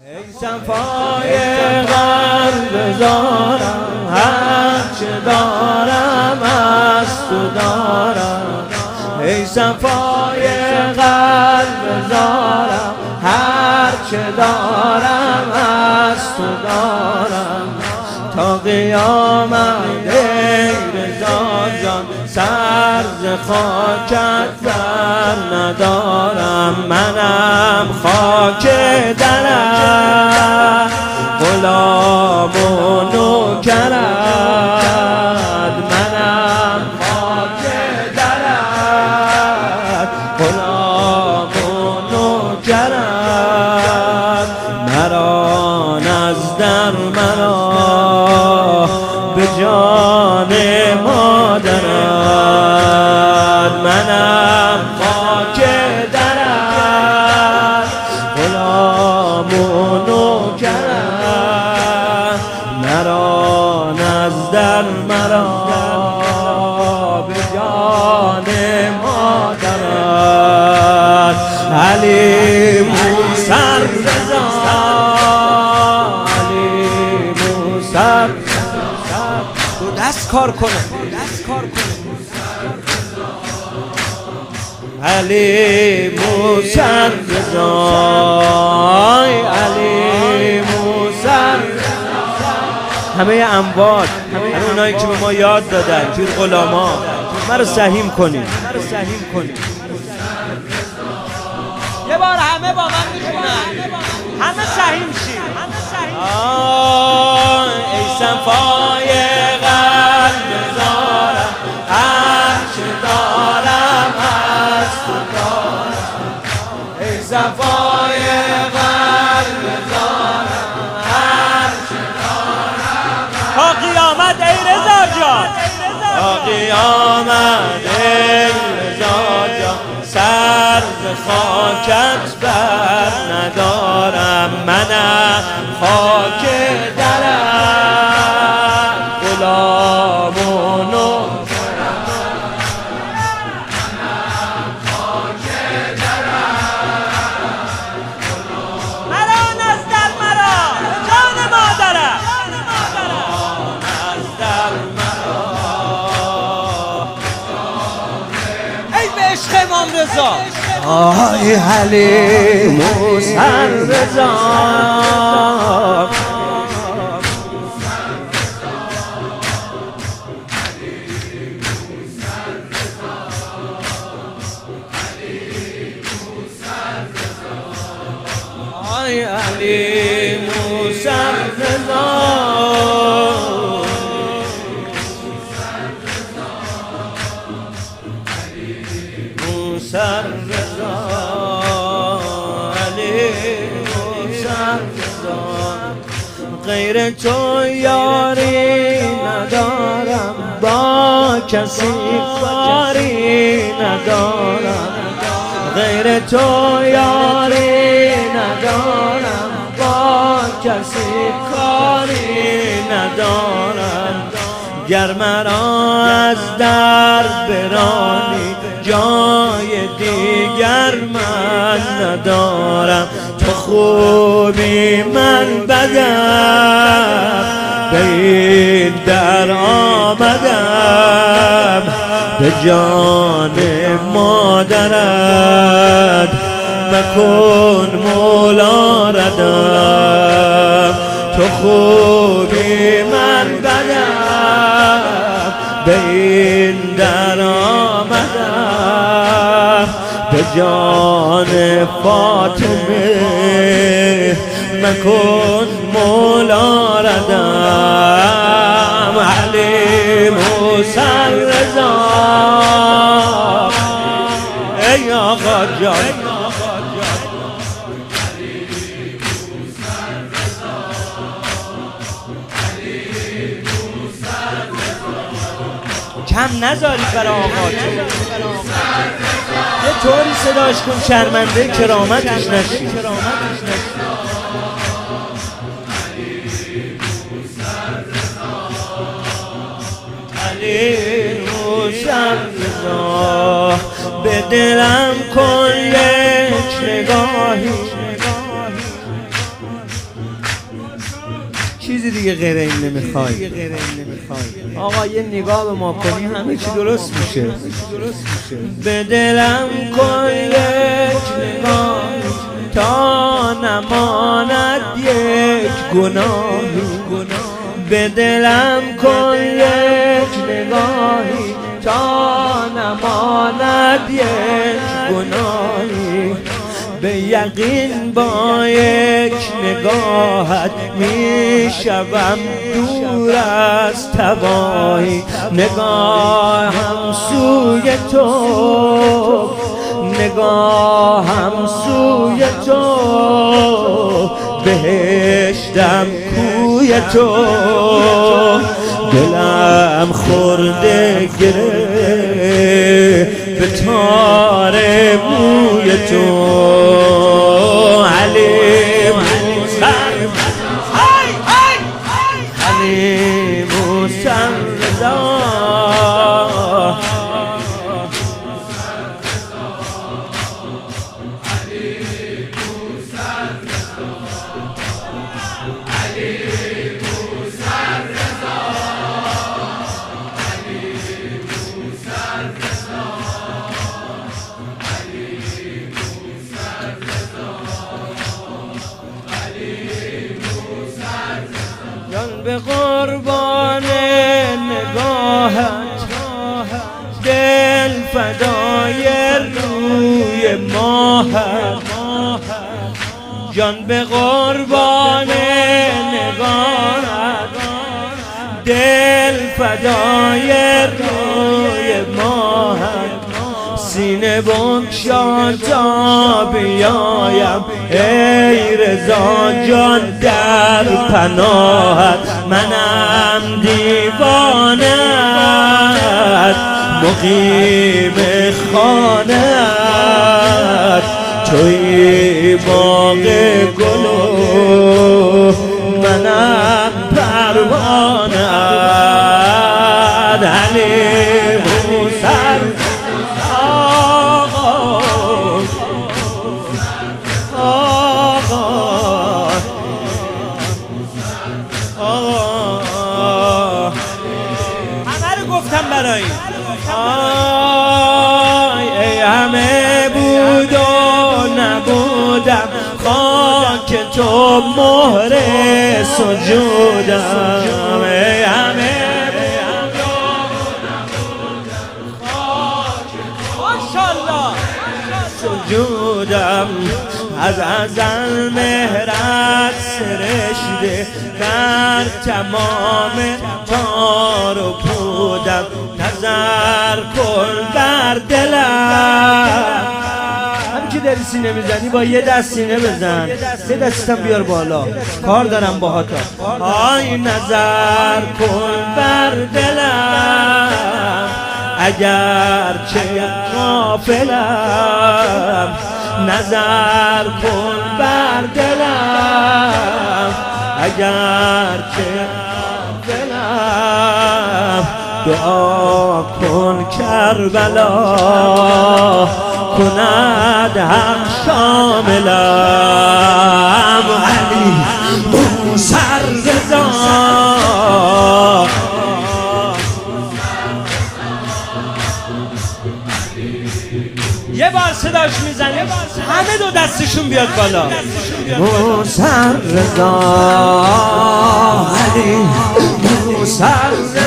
ای صفای قلب زارم، هرچه دارم از تو دارم. ای صفای قلب زارم، هرچه دارم از تو دارم. تا قیامت ای رضا جان، سر ز خاکت بر ندارم. منم خاک درت، غلام و نوکرت. منم خاک درت، غلام و نوکرت. مرا نزدر مرا به جان مادرت. منم خاک درت، غلام و نوکرت. مرا نزدر مرا به جان مادرت. علیم سر رضا، علیم سر تو دست کار کنه، علی موسر رضای، علی موسر. همه اموات، همه اونایی که به ما یاد دادن، پیر غلاما، ما رو سهیم کنید. یه بار همه با من میخونن، همه سهیم شید. ای صفای قلب زارم، هرچه دارم از تو دارم. ای صفای قلب زارم، هرچه دارم تا قیامت. ای رضا جان، تا قیامت ای رضا جان، سر ز خاکت بر ندارم. منم خاک درت، غلام و نوکرت. مرا نزدر مرا جان مادرت. نزدر مرا ای به عشق امام رضا. آی حلیم و سر رضا، آی حلیم و سر رضا. سر رضا، علی موسر رضا. غیر تو یاری ندارم، با کسی کاری ندارم. غیر تو یاری ندارم، با کسی کاری ندارم. گر مرا از در برانی، جای دیگر من ندارم. تو خوبی من بدم، به این در آمدم. به جان مادرت مکن مولا ردم. تو خوبی من بدم، به این در آمدم. به جان فاطمه مکن مولا ردم. علی موسر رضا، ای آقا جان. کم نذاری برای آقا تو، یه طوری صداش کن شرمنده کرامتش نشی. علی موسر رضا، به دلم کن یک نگاهی. چیزی دیگه غیر این نمیخوای. آقا یه نگاه به ما کنی همه چی درست میشه. به دلم کن یک نگاه تا نماند یک گناهی، به دلم کن یک نگاهی تا نماند یک گناهی، به یقین با یک نگاهت میشوم دور از تباهی. نگاهم سوی تو، نگاهم سوی تو، بهشتم کوی تو، دلم خورده گره به تار موی تو. علی موسر علی موسر رضا، جان به قربان نگاهت، دل فدای روی ماهت، جان به قربان نگاهت، دل فدای روی ماهت، سینه بگشا تا بیایم ای رضا جان در پناهت. منم دیوانت مقیم خانت، توی باغ گل و منم پروانت. علی موسر همه رو گفتم برای ای همه بود و نبودم، خاک تو مهر سجودم. ای همه بود و نبودم، خاک تو ماشاءالله سجودم. از ازل مهرت سرشته در تمام تار و پودم، نظر کن بر دلم. همین که داری سینه میزنی با یه دست سینه بزن، یه دستم بیار بالا، کار دارم با هاتا. آی نظر کن بر دلم، اگر چه غافلم، نظر کن بر دلم، اگر چه غافلم. دعا کن کربلا کند حق شاملم. علی موسر رضا یه بار صداش میزنه همه دو دستشون بیاد بالا. موسر رضا علی موسر رضا